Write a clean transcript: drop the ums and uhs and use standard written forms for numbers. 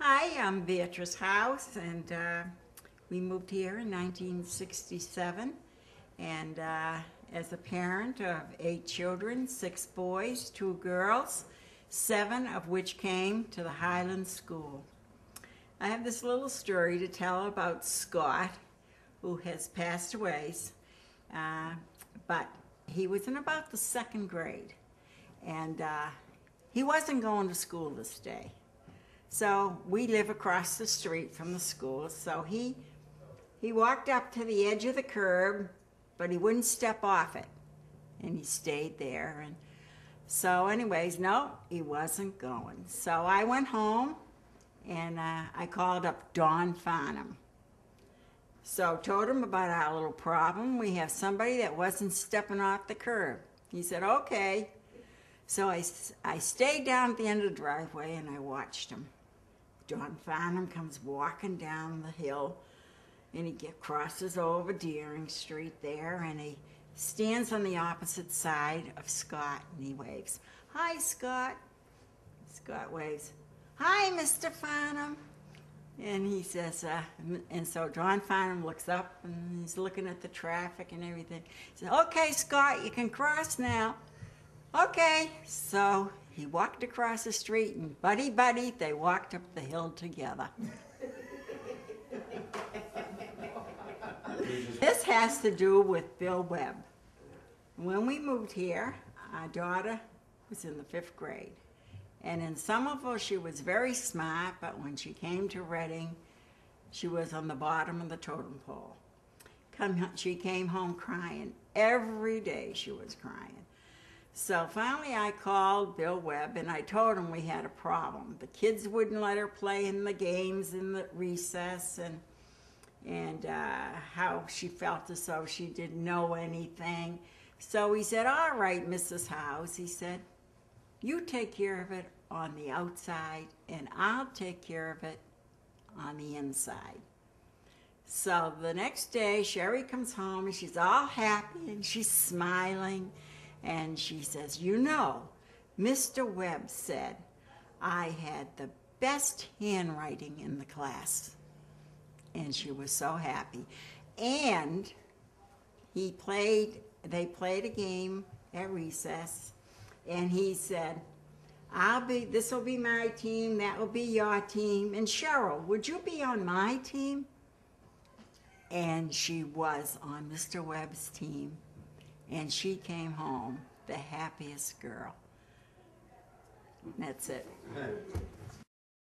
Hi, I'm Beatrice Howse, and we moved here in 1967. And as a parent of 8 children, 6 boys, 2 girls, 7 of which came to the Highland School. I have this little story to tell about Scott, who has passed away, but he was in about the 2nd grade, and he wasn't going to school this day. So we live across the street from the school, so he walked up to the edge of the curb, but he wouldn't step off it, and he stayed there. And so anyways, no, he wasn't going. So I went home, and I called up Don Farnham. So told him about our little problem. We have somebody that wasn't stepping off the curb. He said, okay. So I stayed down at the end of the driveway, and I watched him. Don Farnham comes walking down the hill, and he crosses over Deering Street there, and he stands on the opposite side of Scott, and he waves. Hi, Scott. Scott waves. Hi, Mr. Farnham. And he says, and so Don Farnham looks up, and he's looking at the traffic and everything. He says, okay, Scott, you can cross now. Okay, so he walked across the street, and buddy, they walked up the hill together. This has to do with Bill Webb. When we moved here, our daughter was in the 5th grade. And in Somerville, she was very smart, but when she came to Reading, she was on the bottom of the totem pole. She came home crying. Every day she was crying. So finally I called Bill Webb, and I told him we had a problem. The kids wouldn't let her play in the games in the recess, and how she felt as though she didn't know anything. So he said, all right, Mrs. Howse, he said, you take care of it on the outside, and I'll take care of it on the inside. So the next day, Sherry comes home, and she's all happy, and she's smiling. And she says, you know, Mr. Webb said I had the best handwriting in the class. And she was so happy. And they played a game at recess, and he said, this will be my team, that will be your team, and Cheryl, would you be on my team? And she was on Mr. Webb's team. And she came home the happiest girl. And that's it.